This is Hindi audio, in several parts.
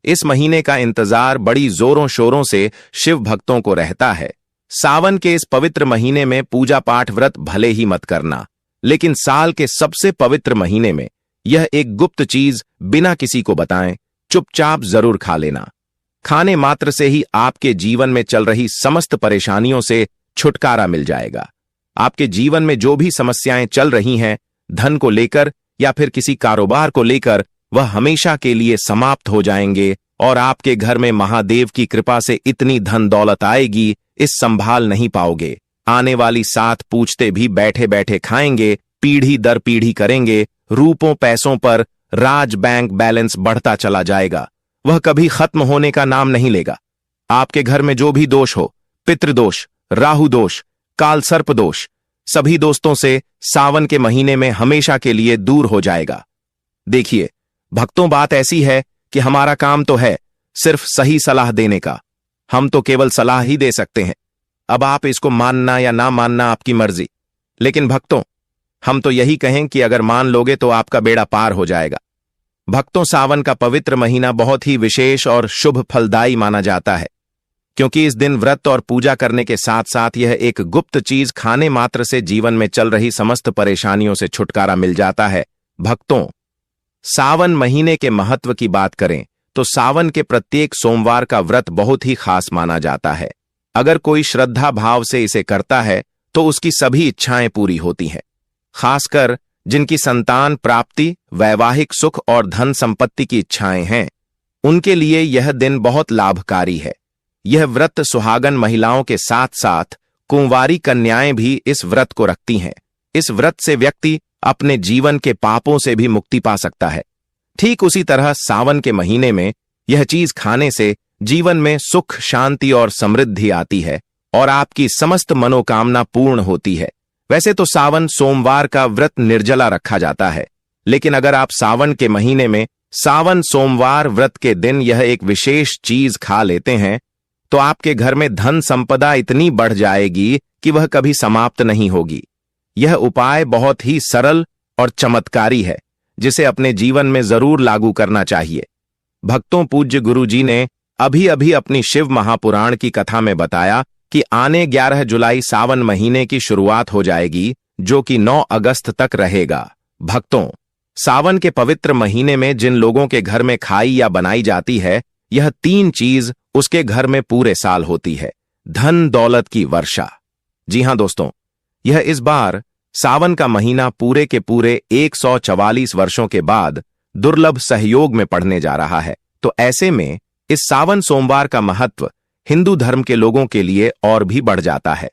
इस महीने का इंतजार बड़ी जोरों शोरों से शिव भक्तों को रहता है। सावन के इस पवित्र महीने में पूजा पाठ व्रत भले ही मत करना, लेकिन साल के सबसे पवित्र महीने में यह एक गुप्त चीज बिना किसी को बताएं चुपचाप जरूर खा लेना। खाने मात्र से ही आपके जीवन में चल रही समस्त परेशानियों से छुटकारा मिल जाएगा। आपके जीवन में जो भी समस्याएं चल रही हैं, धन को लेकर या फिर किसी कारोबार को लेकर, वह हमेशा के लिए समाप्त हो जाएंगे और आपके घर में महादेव की कृपा से इतनी धन दौलत आएगी, इस संभाल नहीं पाओगे। आने वाली 7 पूछते भी बैठे बैठे खाएंगे, पीढ़ी दर पीढ़ी करेंगे, रूपों पैसों पर राज बैंक बैलेंस बढ़ता चला जाएगा, वह कभी खत्म होने का नाम नहीं लेगा। आपके घर में जो भी दोष हो, पितृदोष, राहु दोष, काल सर्प दोष, सभी दोस्तों से सावन के महीने में हमेशा के लिए दूर हो जाएगा। देखिए भक्तों, बात ऐसी है कि हमारा काम तो है सिर्फ सही सलाह देने का, हम तो केवल सलाह ही दे सकते हैं। अब आप इसको मानना या ना मानना आपकी मर्जी, लेकिन भक्तों हम तो यही कहें कि अगर मान लोगे तो आपका बेड़ा पार हो जाएगा। भक्तों, सावन का पवित्र महीना बहुत ही विशेष और शुभ फलदायी माना जाता है, क्योंकि इस दिन व्रत और पूजा करने के साथ साथ यह एक गुप्त चीज खाने मात्र से जीवन में चल रही समस्त परेशानियों से छुटकारा मिल जाता है। भक्तों, सावन महीने के महत्व की बात करें तो सावन के प्रत्येक सोमवार का व्रत बहुत ही खास माना जाता है। अगर कोई श्रद्धा भाव से इसे करता है तो उसकी सभी इच्छाएं पूरी होती हैं। खासकर जिनकी संतान प्राप्ति, वैवाहिक सुख और धन संपत्ति की इच्छाएं हैं, उनके लिए यह दिन बहुत लाभकारी है। यह व्रत सुहागन महिलाओं के साथ साथ कुंवारी कन्याएं भी इस व्रत को रखती हैं। इस व्रत से व्यक्ति अपने जीवन के पापों से भी मुक्ति पा सकता है। ठीक उसी तरह सावन के महीने में यह चीज खाने से जीवन में सुख, शांति और समृद्धि आती है और आपकी समस्त मनोकामना पूर्ण होती है। वैसे तो सावन सोमवार का व्रत निर्जला रखा जाता है, लेकिन अगर आप सावन के महीने में सावन सोमवार व्रत के दिन यह एक विशेष चीज खा लेते हैं तो आपके घर में धन संपदा इतनी बढ़ जाएगी कि वह कभी समाप्त नहीं होगी। यह उपाय बहुत ही सरल और चमत्कारी है, जिसे अपने जीवन में जरूर लागू करना चाहिए। भक्तों, पूज्य गुरु जी ने अभी अभी अपनी शिव महापुराण की कथा में बताया कि आने 11 जुलाई सावन महीने की शुरुआत हो जाएगी, जो कि 9 अगस्त तक रहेगा। भक्तों, सावन के पवित्र महीने में जिन लोगों के घर में खाई या बनाई जाती है, यह 3 चीज उसके घर में पूरे साल होती है। धन दौलत की वर्षा। जी हां दोस्तों, यह इस बार सावन का महीना पूरे के पूरे 144 वर्षों के बाद दुर्लभ सहयोग में पड़ने जा रहा है। तो ऐसे में इस सावन सोमवार का महत्व हिंदू धर्म के लोगों के लिए और भी बढ़ जाता है।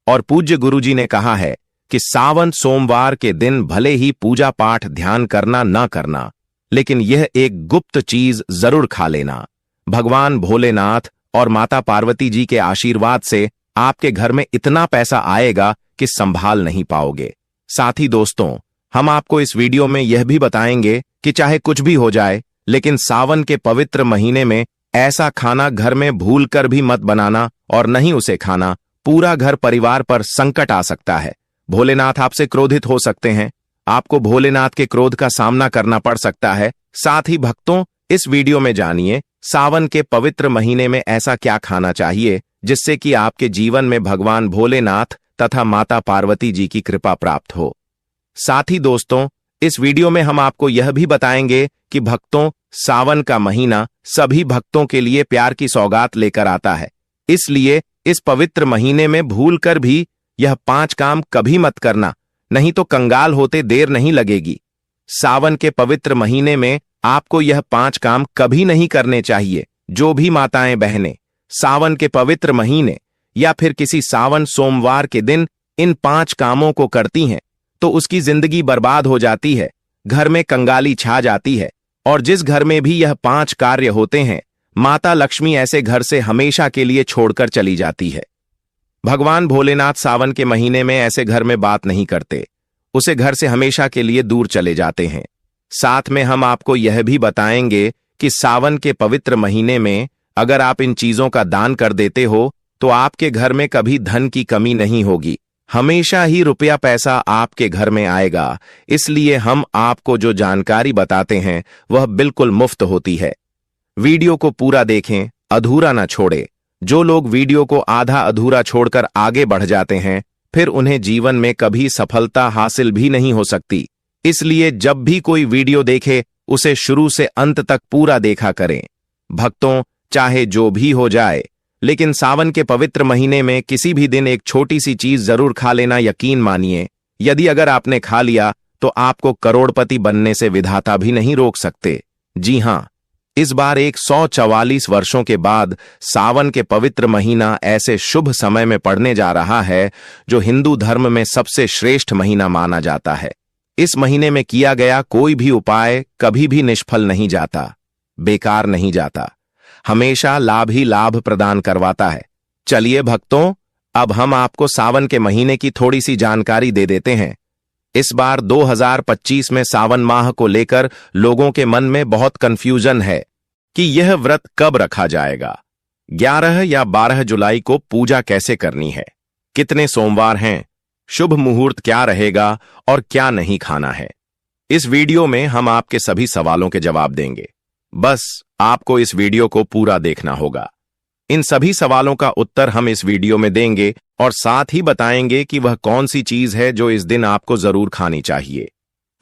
और पूज्य गुरुजी ने कहा है कि सावन सोमवार के दिन भले ही पूजा पाठ ध्यान करना ना करना, लेकिन यह एक गुप्त चीज जरूर खा लेना। भगवान भोलेनाथ और माता पार्वती जी के आशीर्वाद से आपके घर में इतना पैसा आएगा कि संभाल नहीं पाओगे। साथ ही दोस्तों, हम आपको इस वीडियो में यह भी बताएंगे कि चाहे कुछ भी हो जाए, लेकिन सावन के पवित्र महीने में ऐसा खाना घर में भूल कर भी मत बनाना और नहीं उसे खाना। पूरा घर परिवार पर संकट आ सकता है। भोलेनाथ आपसे क्रोधित हो सकते हैं, आपको भोलेनाथ के क्रोध का सामना करना पड़ सकता है। साथ ही भक्तों, इस वीडियो में जानिए सावन के पवित्र महीने में ऐसा क्या खाना चाहिए जिससे कि आपके जीवन में भगवान भोलेनाथ तथा माता पार्वती जी की कृपा प्राप्त हो। साथ ही दोस्तों, इस वीडियो में हम आपको यह भी बताएंगे कि भक्तों, सावन का महीना सभी भक्तों के लिए प्यार की सौगात लेकर आता है। इसलिए इस पवित्र महीने में भूल कर भी यह 5 काम कभी मत करना, नहीं तो कंगाल होते देर नहीं लगेगी। सावन के पवित्र महीने में आपको यह 5 काम कभी नहीं करने चाहिए। जो भी माताएं बहनें सावन के पवित्र महीने या फिर किसी सावन सोमवार के दिन इन 5 कामों को करती हैं तो उसकी जिंदगी बर्बाद हो जाती है, घर में कंगाली छा जाती है। और जिस घर में भी यह 5 कार्य होते हैं, माता लक्ष्मी ऐसे घर से हमेशा के लिए छोड़कर चली जाती है। भगवान भोलेनाथ सावन के महीने में ऐसे घर में बात नहीं करते, उसे घर से हमेशा के लिए दूर चले जाते हैं। साथ में हम आपको यह भी बताएंगे कि सावन के पवित्र महीने में अगर आप इन चीजों का दान कर देते हो तो आपके घर में कभी धन की कमी नहीं होगी, हमेशा ही रुपया पैसा आपके घर में आएगा। इसलिए हम आपको जो जानकारी बताते हैं वह बिल्कुल मुफ्त होती है। वीडियो को पूरा देखें, अधूरा न छोड़े। जो लोग वीडियो को आधा अधूरा छोड़कर आगे बढ़ जाते हैं, फिर उन्हें जीवन में कभी सफलता हासिल भी नहीं हो सकती। इसलिए जब भी कोई वीडियो देखे, उसे शुरू से अंत तक पूरा देखा करें। भक्तों, चाहे जो भी हो जाए, लेकिन सावन के पवित्र महीने में किसी भी दिन एक छोटी सी चीज जरूर खा लेना यकीन मानिए। यदि अगर आपने खा लिया तो आपको करोड़पति बनने से विधाता भी नहीं रोक सकते। जी हां, इस बार 144 वर्षों के बाद सावन के पवित्र महीना ऐसे शुभ समय में पड़ने जा रहा है जो हिंदू धर्म में सबसे श्रेष्ठ महीना माना जाता है। इस महीने में किया गया कोई भी उपाय कभी भी निष्फल नहीं जाता, बेकार नहीं जाता, हमेशा लाभ ही लाभ प्रदान करवाता है। चलिए भक्तों, अब हम आपको सावन के महीने की थोड़ी सी जानकारी दे देते हैं। इस बार 2025 में सावन माह को लेकर लोगों के मन में बहुत कंफ्यूजन है कि यह व्रत कब रखा जाएगा। 11 या 12 जुलाई को पूजा कैसे करनी है, कितने सोमवार हैं, शुभ मुहूर्त क्या रहेगा और क्या नहीं खाना है। इस वीडियो में हम आपके सभी सवालों के जवाब देंगे। बस आपको इस वीडियो को पूरा देखना होगा। इन सभी सवालों का उत्तर हम इस वीडियो में देंगे और साथ ही बताएंगे कि वह कौन सी चीज है जो इस दिन आपको जरूर खानी चाहिए।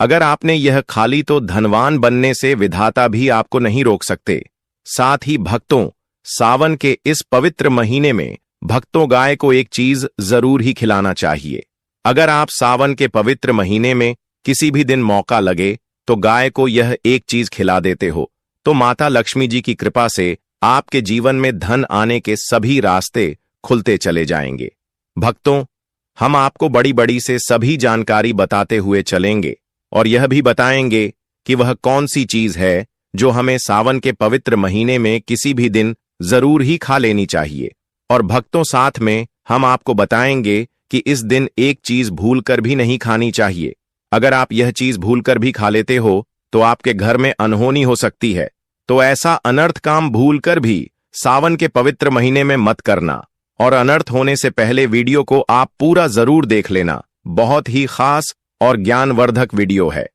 अगर आपने यह खा ली तो धनवान बनने से विधाता भी आपको नहीं रोक सकते। साथ ही भक्तों, सावन के इस पवित्र महीने में भक्तों गाय को एक चीज जरूर ही खिलाना चाहिए। अगर आप सावन के पवित्र महीने में किसी भी दिन मौका लगे तो गाय को यह एक चीज खिला देते हो तो माता लक्ष्मी जी की कृपा से आपके जीवन में धन आने के सभी रास्ते खुलते चले जाएंगे। भक्तों, हम आपको बड़ी बड़ी से सभी जानकारी बताते हुए चलेंगे और यह भी बताएंगे कि वह कौन सी चीज है जो हमें सावन के पवित्र महीने में किसी भी दिन जरूर ही खा लेनी चाहिए। और भक्तों, साथ में हम आपको बताएंगे कि इस दिन एक चीज भूलकर भी नहीं खानी चाहिए। अगर आप यह चीज भूलकर भी खा लेते हो तो आपके घर में अनहोनी हो सकती है। तो ऐसा अनर्थ काम भूलकर भी सावन के पवित्र महीने में मत करना और अनर्थ होने से पहले वीडियो को आप पूरा जरूर देख लेना। बहुत ही खास और ज्ञानवर्धक वीडियो है।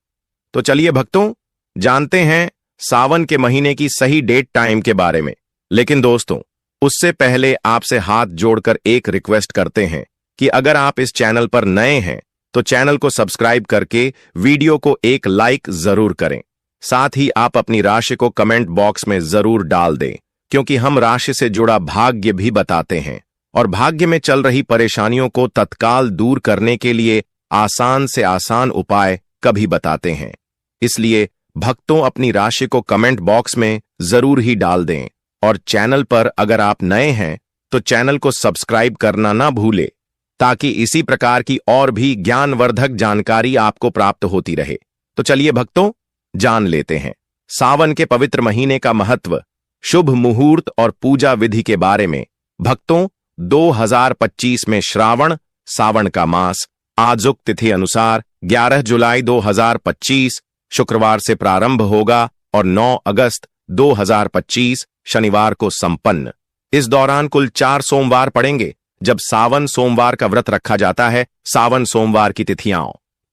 तो चलिए भक्तों, जानते हैं सावन के महीने की सही डेट टाइम के बारे में। लेकिन दोस्तों, उससे पहले आपसे हाथ जोड़कर एक रिक्वेस्ट करते हैं कि अगर आप इस चैनल पर नए हैं तो चैनल को सब्सक्राइब करके वीडियो को एक लाइक जरूर करें। साथ ही आप अपनी राशि को कमेंट बॉक्स में जरूर डाल दें, क्योंकि हम राशि से जुड़ा भाग्य भी बताते हैं और भाग्य में चल रही परेशानियों को तत्काल दूर करने के लिए आसान से आसान उपाय कभी बताते हैं। इसलिए भक्तों, अपनी राशि को कमेंट बॉक्स में जरूर ही डाल दें और चैनल पर अगर आप नए हैं तो चैनल को सब्सक्राइब करना ना भूले, ताकि इसी प्रकार की और भी ज्ञानवर्धक जानकारी आपको प्राप्त होती रहे। तो चलिए भक्तों, जान लेते हैं सावन के पवित्र महीने का महत्व, शुभ मुहूर्त और पूजा विधि के बारे में। भक्तों, 2025 में श्रावण सावन का मास आजुक तिथि अनुसार 11 जुलाई 2025 शुक्रवार से प्रारंभ होगा और 9 अगस्त 2025 शनिवार को संपन्न। इस दौरान कुल 4 सोमवार पड़ेंगे जब सावन सोमवार का व्रत रखा जाता है। सावन सोमवार की तिथियां: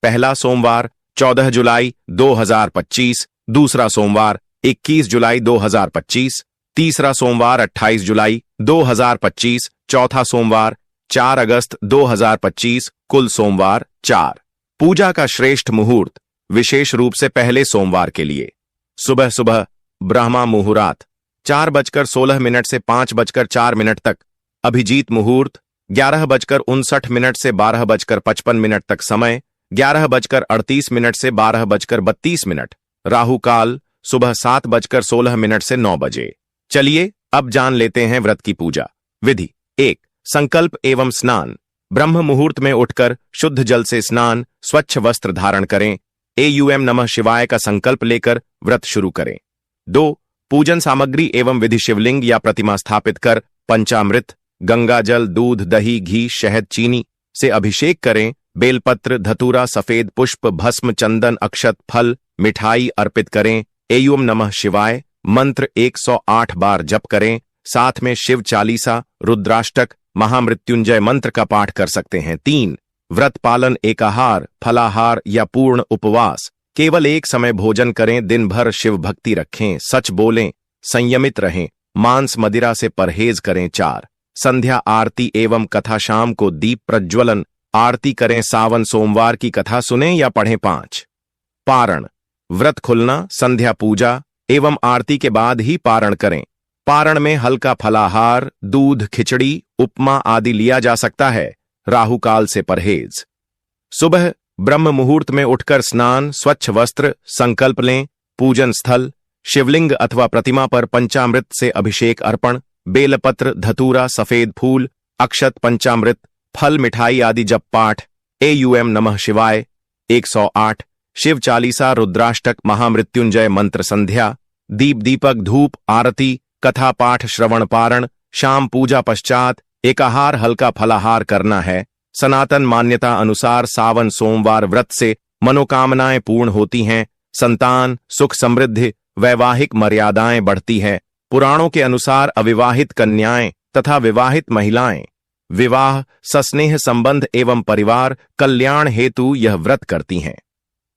पहला सोमवार 14 जुलाई 2025, दूसरा सोमवार 21 जुलाई 2025, तीसरा सोमवार 28 जुलाई 2025, चौथा सोमवार 4 अगस्त 2025, कुल सोमवार 4। पूजा का श्रेष्ठ मुहूर्त विशेष रूप से पहले सोमवार के लिए सुबह सुबह ब्रह्मा मुहूर्त 4:16 से 5:04 तक, अभिजीत मुहूर्त 11:59 से 12:55 तक समय, 11:38 से 12:32, राहु काल सुबह 7:16 से 9 बजे। चलिए अब जान लेते हैं व्रत की पूजा विधि। 1. संकल्प एवं स्नान। ब्रह्म मुहूर्त में उठकर शुद्ध जल से स्नान, स्वच्छ वस्त्र धारण करें, एयूएम नमः शिवाय का संकल्प लेकर व्रत शुरू करें। 2. पूजन सामग्री एवं विधि: शिवलिंग या प्रतिमा स्थापित कर पंचामृत, गंगा जल, दूध, दही, घी, शहद, चीनी से अभिषेक करें। बेलपत्र, धतूरा, सफेद पुष्प, भस्म, चंदन, अक्षत, फल, मिठाई अर्पित करें। एयूम नमः शिवाय मंत्र 108 बार जप करें। साथ में शिव चालीसा, रुद्राष्टक, महामृत्युंजय मंत्र का पाठ कर सकते हैं। 3. व्रत पालन: एकाहार, फलाहार या पूर्ण उपवास। केवल एक समय भोजन करें। दिन भर शिव भक्ति रखें, सच बोलें, संयमित रहें, मांस मदिरा से परहेज करें। 4 संध्या आरती एवं कथा, शाम को दीप प्रज्वलन आरती करें। सावन सोमवार की कथा सुनें या पढ़ें। 5 पारण व्रत खुलना, संध्या पूजा एवं आरती के बाद ही पारण करें। पारण में हल्का फलाहार, दूध, खिचड़ी, उपमा आदि लिया जा सकता है। राहु काल से परहेज। सुबह ब्रह्म मुहूर्त में उठकर स्नान, स्वच्छ वस्त्र, संकल्प लें। पूजन स्थल शिवलिंग अथवा प्रतिमा पर पंचामृत से अभिषेक अर्पण, बेलपत्र, धतूरा, सफेद फूल, अक्षत, पंचामृत, फल, मिठाई आदि जप पाठ। एयूएम नमः शिवाय 108, शिव चालीसा, रुद्राष्टक, महामृत्युंजय मंत्र संध्या, दीप दीपक, धूप, आरती, कथा पाठ, श्रवण पारण। शाम पूजा पश्चात एकाहार, हल्का फलाहार करना है। सनातन मान्यता अनुसार सावन सोमवार व्रत से मनोकामनाएं पूर्ण होती हैं, संतान, सुख, समृद्धि, वैवाहिक मर्यादाएं बढ़ती हैं। पुराणों के अनुसार अविवाहित कन्याएं तथा विवाहित महिलाएं विवाह, सस्नेह संबंध एवं परिवार कल्याण हेतु यह व्रत करती हैं।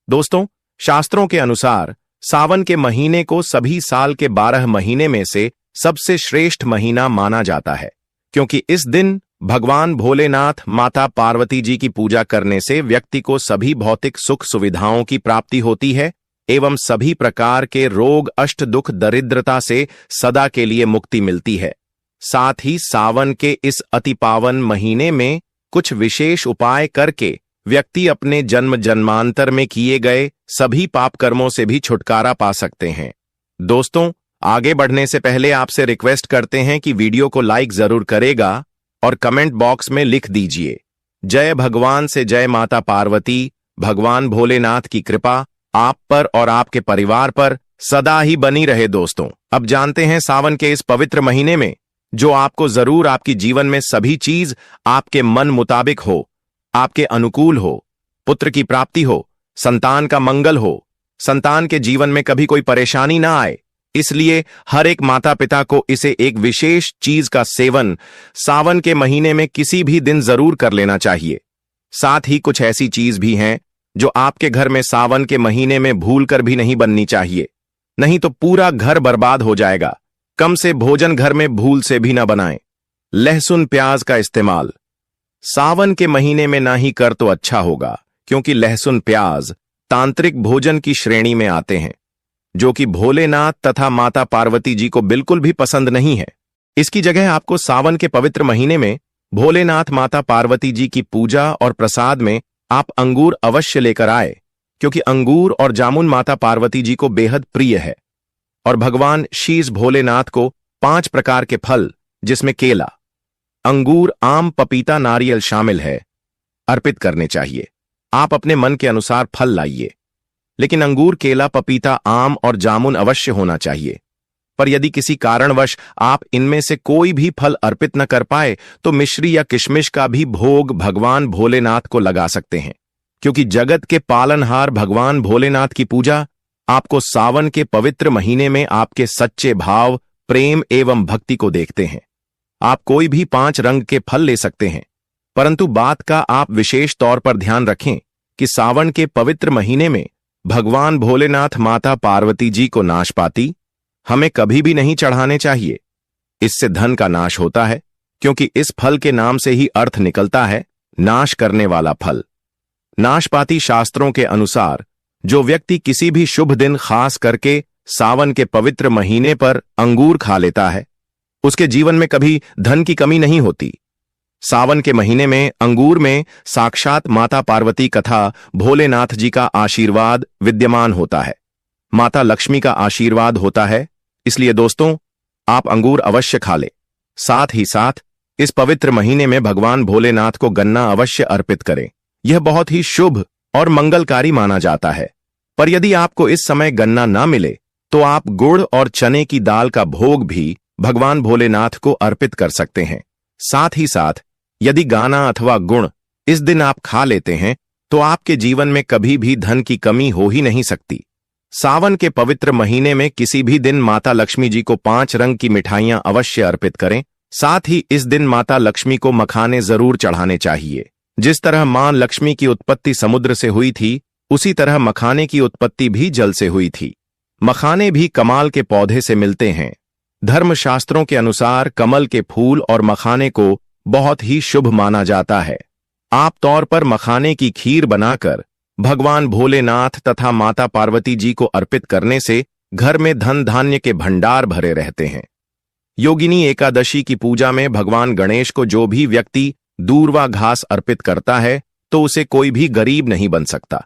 दोस्तों, शास्त्रों के अनुसार सावन के महीने को सभी साल के 12 महीने में से सबसे श्रेष्ठ महीना माना जाता है, क्योंकि इस दिन भगवान भोलेनाथ, माता पार्वती जी की पूजा करने से व्यक्ति को सभी भौतिक सुख सुविधाओं की प्राप्ति होती है एवं सभी प्रकार के रोग, अष्ट दुख, दरिद्रता से सदा के लिए मुक्ति मिलती है। साथ ही सावन के इस अति पावन महीने में कुछ विशेष उपाय करके व्यक्ति अपने जन्म जन्मांतर में किए गए सभी पाप कर्मों से भी छुटकारा पा सकते हैं। दोस्तों, आगे बढ़ने से पहले आपसे रिक्वेस्ट करते हैं कि वीडियो को लाइक जरूर करेगा और कमेंट बॉक्स में लिख दीजिए, जय भगवान से जय माता पार्वती। भगवान भोलेनाथ की कृपा आप पर और आपके परिवार पर सदा ही बनी रहे। दोस्तों, अब जानते हैं सावन के इस पवित्र महीने में जो आपको जरूर आपकी जीवन में सभी चीज आपके मन मुताबिक हो, आपके अनुकूल हो, पुत्र की प्राप्ति हो, संतान का मंगल हो, संतान के जीवन में कभी कोई परेशानी ना आए। इसलिए हर एक माता पिता को इसे एक विशेष चीज का सेवन सावन के महीने में किसी भी दिन जरूर कर लेना चाहिए। साथ ही कुछ ऐसी चीज भी हैं जो आपके घर में सावन के महीने में भूल कर भी नहीं बननी चाहिए, नहीं तो पूरा घर बर्बाद हो जाएगा। कम से भोजन घर में भूल से भी ना बनाएं। लहसुन प्याज का इस्तेमाल सावन के महीने में ना ही कर तो अच्छा होगा, क्योंकि लहसुन प्याज तांत्रिक भोजन की श्रेणी में आते हैं, जो कि भोलेनाथ तथा माता पार्वती जी को बिल्कुल भी पसंद नहीं है। इसकी जगह आपको सावन के पवित्र महीने में भोलेनाथ, माता पार्वती जी की पूजा और प्रसाद में आप अंगूर अवश्य लेकर आए, क्योंकि अंगूर और जामुन माता पार्वती जी को बेहद प्रिय है। और भगवान शीश भोलेनाथ को 5 प्रकार के फल, जिसमें केला, अंगूर, आम, पपीता, नारियल शामिल है, अर्पित करने चाहिए। आप अपने मन के अनुसार फल लाइए, लेकिन अंगूर, केला, पपीता, आम और जामुन अवश्य होना चाहिए। पर यदि किसी कारणवश आप इनमें से कोई भी फल अर्पित न कर पाए तो मिश्री या किशमिश का भी भोग भगवान भोलेनाथ को लगा सकते हैं, क्योंकि जगत के पालनहार भगवान भोलेनाथ की पूजा आपको सावन के पवित्र महीने में आपके सच्चे भाव, प्रेम एवं भक्ति को देखते हैं। आप कोई भी 5 रंग के फल ले सकते हैं, परंतु बात का आप विशेष तौर पर ध्यान रखें कि सावन के पवित्र महीने में भगवान भोलेनाथ, माता पार्वती जी को नाशपाती हमें कभी भी नहीं चढ़ाने चाहिए। इससे धन का नाश होता है, क्योंकि इस फल के नाम से ही अर्थ निकलता है नाश करने वाला फल। नाशपाती शास्त्रों के अनुसार जो व्यक्ति किसी भी शुभ दिन, खास करके सावन के पवित्र महीने पर अंगूर खा लेता है, उसके जीवन में कभी धन की कमी नहीं होती। सावन के महीने में अंगूर में साक्षात माता पार्वती तथा भोलेनाथ जी का आशीर्वाद विद्यमान होता है, माता लक्ष्मी का आशीर्वाद होता है। इसलिए दोस्तों, आप अंगूर अवश्य खा ले। साथ ही साथ इस पवित्र महीने में भगवान भोलेनाथ को गन्ना अवश्य अर्पित करें। यह बहुत ही शुभ और मंगलकारी माना जाता है। पर यदि आपको इस समय गन्ना ना मिले तो आप गुड़ और चने की दाल का भोग भी भगवान भोलेनाथ को अर्पित कर सकते हैं। साथ ही साथ यदि गाना अथवा गुड़ इस दिन आप खा लेते हैं तो आपके जीवन में कभी भी धन की कमी हो ही नहीं सकती। सावन के पवित्र महीने में किसी भी दिन माता लक्ष्मी जी को 5 रंग की मिठाइयां अवश्य अर्पित करें। साथ ही इस दिन माता लक्ष्मी को मखाने जरूर चढ़ाने चाहिए। जिस तरह मां लक्ष्मी की उत्पत्ति समुद्र से हुई थी, उसी तरह मखाने की उत्पत्ति भी जल से हुई थी। मखाने भी कमाल के पौधे से मिलते हैं। धर्मशास्त्रों के अनुसार कमल के फूल और मखाने को बहुत ही शुभ माना जाता है। आप तौर पर मखाने की खीर बनाकर भगवान भोलेनाथ तथा माता पार्वती जी को अर्पित करने से घर में धन धान्य के भंडार भरे रहते हैं। योगिनी एकादशी की पूजा में भगवान गणेश को जो भी व्यक्ति दूर्वा घास अर्पित करता है तो उसे कोई भी गरीब नहीं बन सकता।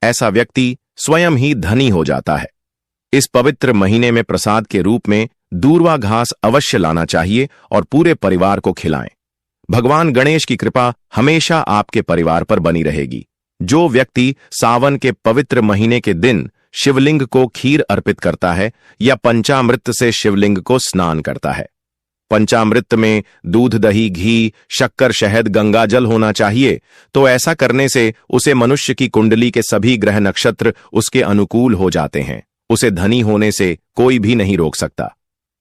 ऐसा व्यक्ति स्वयं ही धनी हो जाता है। इस पवित्र महीने में प्रसाद के रूप में दूर्वा घास अवश्य लाना चाहिए और पूरे परिवार को खिलाएं। भगवान गणेश की कृपा हमेशा आपके परिवार पर बनी रहेगी। जो व्यक्ति सावन के पवित्र महीने के दिन शिवलिंग को खीर अर्पित करता है या पंचामृत से शिवलिंग को स्नान करता है। पंचामृत में दूध, दही, घी, शक्कर, शहद, गंगाजल होना चाहिए। तो ऐसा करने से उसे मनुष्य की कुंडली के सभी ग्रह नक्षत्र उसके अनुकूल हो जाते हैं। उसे धनी होने से कोई भी नहीं रोक सकता।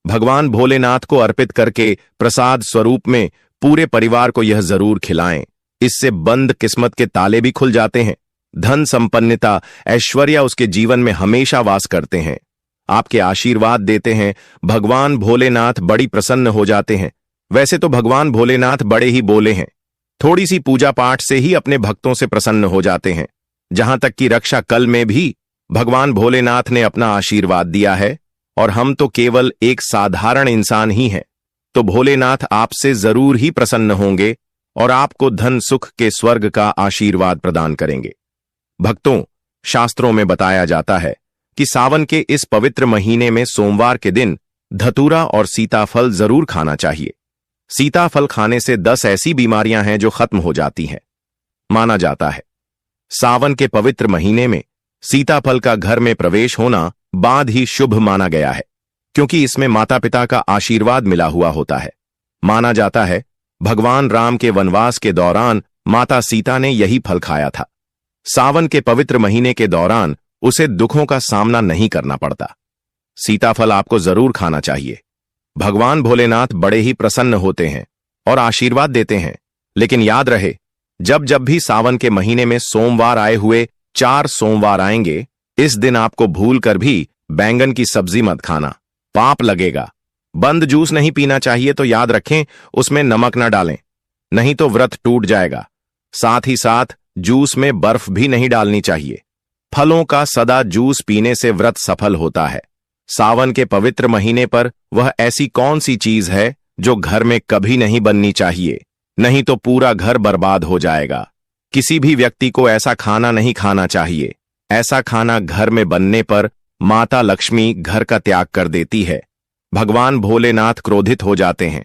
भगवान भोलेनाथ को अर्पित करके प्रसाद स्वरूप में पूरे परिवार को यह जरूर खिलाएं। इससे बंद किस्मत के ताले भी खुल जाते हैं। धन, संपन्नता, ऐश्वर्य उसके जीवन में हमेशा वास करते हैं। आपके आशीर्वाद देते हैं। भगवान भोलेनाथ बड़ी प्रसन्न हो जाते हैं। वैसे तो भगवान भोलेनाथ बड़े ही बोले हैं। थोड़ी सी पूजा पाठ से ही अपने भक्तों से प्रसन्न हो जाते हैं। जहां तक कि रक्षा कल में भी भगवान भोलेनाथ ने अपना आशीर्वाद दिया है और हम तो केवल एक साधारण इंसान ही हैं। तो भोलेनाथ आपसे जरूर ही प्रसन्न होंगे और आपको धन सुख के स्वर्ग का आशीर्वाद प्रदान करेंगे। भक्तों, शास्त्रों में बताया जाता है कि सावन के इस पवित्र महीने में सोमवार के दिन धतूरा और सीताफल जरूर खाना चाहिए। सीताफल खाने से 10 ऐसी बीमारियां हैं जो खत्म हो जाती हैं। माना जाता है सावन के पवित्र महीने में सीताफल का घर में प्रवेश होना बाद ही शुभ माना गया है, क्योंकि इसमें माता पिता का आशीर्वाद मिला हुआ होता है। माना जाता है भगवान राम के वनवास के दौरान माता सीता ने यही फल खाया था। सावन के पवित्र महीने के दौरान उसे दुखों का सामना नहीं करना पड़ता। सीताफल आपको जरूर खाना चाहिए। भगवान भोलेनाथ बड़े ही प्रसन्न होते हैं और आशीर्वाद देते हैं। लेकिन याद रहे, जब जब भी सावन के महीने में सोमवार आए हुए 4 सोमवार आएंगे, इस दिन आपको भूल कर भी बैंगन की सब्जी मत खाना, पाप लगेगा। बंद जूस नहीं पीना चाहिए, तो याद रखें उसमें नमक न डालें, नहीं तो व्रत टूट जाएगा। साथ ही साथ जूस में बर्फ भी नहीं डालनी चाहिए। फलों का सदा जूस पीने से व्रत सफल होता है। सावन के पवित्र महीने पर वह ऐसी कौन सी चीज है जो घर में कभी नहीं बननी चाहिए, नहीं तो पूरा घर बर्बाद हो जाएगा। किसी भी व्यक्ति को ऐसा खाना नहीं खाना चाहिए। ऐसा खाना घर में बनने पर माता लक्ष्मी घर का त्याग कर देती है। भगवान भोलेनाथ क्रोधित हो जाते हैं।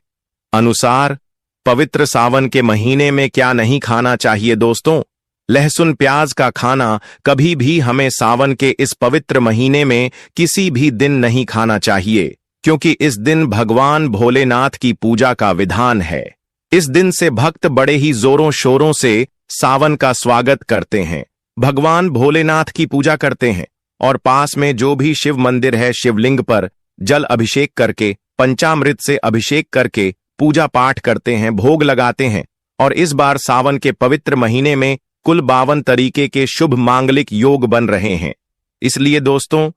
अनुसार पवित्र सावन के महीने में क्या नहीं खाना चाहिए दोस्तों? लहसुन प्याज का खाना कभी भी हमें सावन के इस पवित्र महीने में किसी भी दिन नहीं खाना चाहिए, क्योंकि इस दिन भगवान भोलेनाथ की पूजा का विधान है। इस दिन से भक्त बड़े ही जोरों शोरों से सावन का स्वागत करते हैं, भगवान भोलेनाथ की पूजा करते हैं और पास में जो भी शिव मंदिर है शिवलिंग पर जल अभिषेक करके, पंचामृत से अभिषेक करके पूजा पाठ करते हैं, भोग लगाते हैं। और इस बार सावन के पवित्र महीने में कुल 52 तरीके के शुभ मांगलिक योग बन रहे हैं। इसलिए दोस्तों,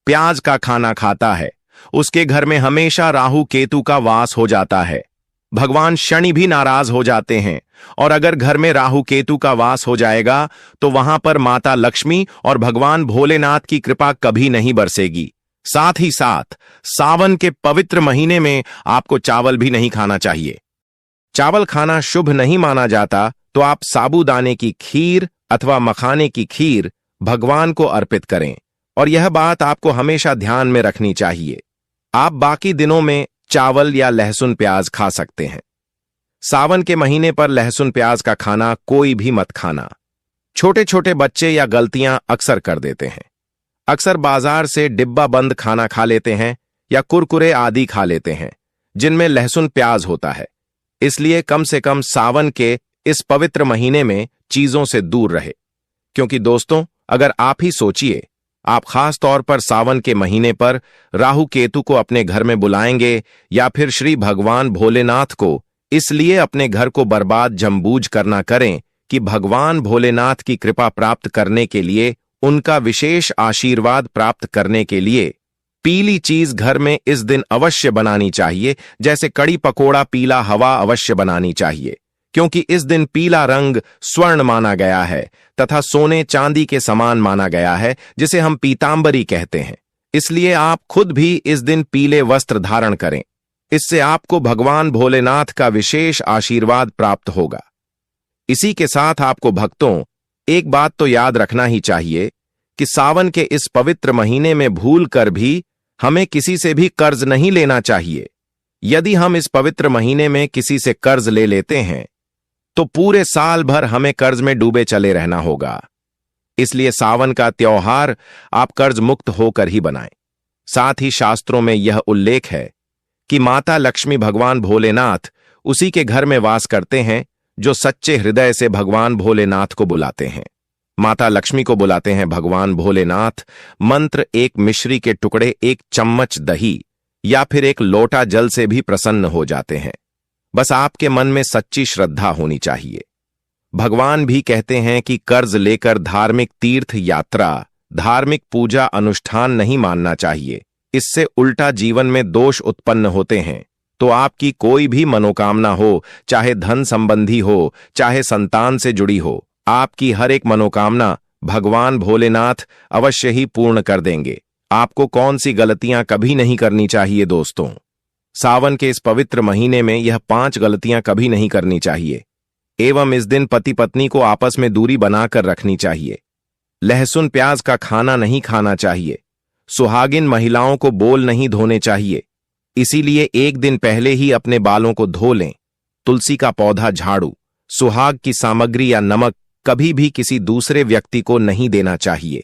प्याज का खाना खाता है उसके घर में हमेशा राहु केतु का वास हो जाता है। भगवान शनि भी नाराज हो जाते हैं और अगर घर में राहु केतु का वास हो जाएगा तो वहां पर माता लक्ष्मी और भगवान भोलेनाथ की कृपा कभी नहीं बरसेगी। साथ ही साथ सावन के पवित्र महीने में आपको चावल भी नहीं खाना चाहिए। चावल खाना शुभ नहीं माना जाता, तो आप साबूदाने की खीर अथवा मखाने की खीर भगवान को अर्पित करें। और यह बात आपको हमेशा ध्यान में रखनी चाहिए। आप बाकी दिनों में चावल या लहसुन प्याज खा सकते हैं। सावन के महीने पर लहसुन प्याज का खाना कोई भी मत खाना। छोटे छोटे बच्चे या गलतियां अक्सर कर देते हैं। अक्सर बाजार से डिब्बा बंद खाना खा लेते हैं या कुरकुरे आदि खा लेते हैं जिनमें लहसुन प्याज होता है। इसलिए कम से कम सावन के इस पवित्र महीने में चीजों से दूर रहे। क्योंकि दोस्तों, अगर आप ही सोचिए, आप खास तौर पर सावन के महीने पर राहु केतु को अपने घर में बुलाएंगे या फिर श्री भगवान भोलेनाथ को इसलिए अपने घर को बर्बाद जमबूझ करना करें कि भगवान भोलेनाथ की कृपा प्राप्त करने के लिए उनका विशेष आशीर्वाद प्राप्त करने के लिए पीली चीज घर में इस दिन अवश्य बनानी चाहिए, जैसे कड़ी पकोड़ा, पीला हवा अवश्य बनानी चाहिए, क्योंकि इस दिन पीला रंग स्वर्ण माना गया है तथा सोने चांदी के समान माना गया है, जिसे हम पीतांबरी कहते हैं। इसलिए आप खुद भी इस दिन पीले वस्त्र धारण करें। इससे आपको भगवान भोलेनाथ का विशेष आशीर्वाद प्राप्त होगा। इसी के साथ आपको भक्तों एक बात तो याद रखना ही चाहिए कि सावन के इस पवित्र महीने में भूल कर भी हमें किसी से भी कर्ज नहीं लेना चाहिए। यदि हम इस पवित्र महीने में किसी से कर्ज ले लेते हैं तो पूरे साल भर हमें कर्ज में डूबे चले रहना होगा। इसलिए सावन का त्योहार आप कर्ज मुक्त होकर ही बनाएं। साथ ही शास्त्रों में यह उल्लेख है कि माता लक्ष्मी भगवान भोलेनाथ उसी के घर में वास करते हैं जो सच्चे हृदय से भगवान भोलेनाथ को बुलाते हैं। माता लक्ष्मी को बुलाते हैं भगवान भोलेनाथ। मंत्र एक मिश्री के टुकड़े, एक चम्मच दही या फिर एक लोटा जल से भी प्रसन्न हो जाते हैं। बस आपके मन में सच्ची श्रद्धा होनी चाहिए। भगवान भी कहते हैं कि कर्ज लेकर धार्मिक तीर्थ यात्रा, धार्मिक पूजा अनुष्ठान नहीं मानना चाहिए। इससे उल्टा जीवन में दोष उत्पन्न होते हैं। तो आपकी कोई भी मनोकामना हो, चाहे धन संबंधी हो, चाहे संतान से जुड़ी हो, आपकी हर एक मनोकामना भगवान भोलेनाथ अवश्य ही पूर्ण कर देंगे। आपको कौन सी गलतियां कभी नहीं करनी चाहिए दोस्तों? सावन के इस पवित्र महीने में यह 5 गलतियां कभी नहीं करनी चाहिए। एवं इस दिन पति पत्नी को आपस में दूरी बनाकर रखनी चाहिए। लहसुन प्याज का खाना नहीं खाना चाहिए। सुहागिन महिलाओं को बोल नहीं धोने चाहिए। इसीलिए एक दिन पहले ही अपने बालों को धो लें। तुलसी का पौधा, झाड़ू, सुहाग की सामग्री या नमक कभी भी किसी दूसरे व्यक्ति को नहीं देना चाहिए।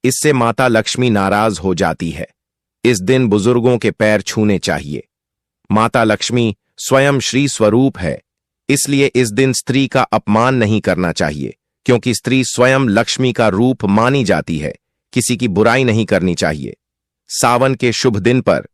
इससे माता लक्ष्मी नाराज हो जाती है। इस दिन बुजुर्गों के पैर छूने चाहिए। माता लक्ष्मी स्वयं श्री स्वरूप है, इसलिए इस दिन स्त्री का अपमान नहीं करना चाहिए, क्योंकि स्त्री स्वयं लक्ष्मी का रूप मानी जाती है। किसी की बुराई नहीं करनी चाहिए। सावन के शुभ दिन पर